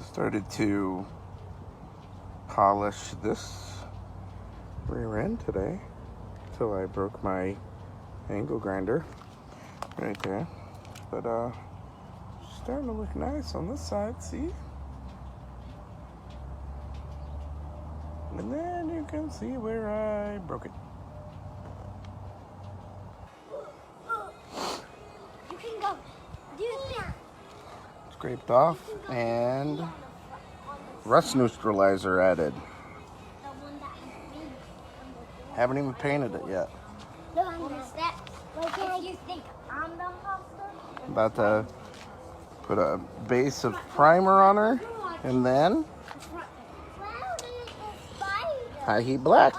Started to polish this rear end today till I broke my angle grinder right there. But starting to look nice on this side, see? And then you can see where I broke it. You can go. Do you think? Scraped off and rust neutralizer added. Haven't even painted it yet. About to put a base of primer on her and then high heat black.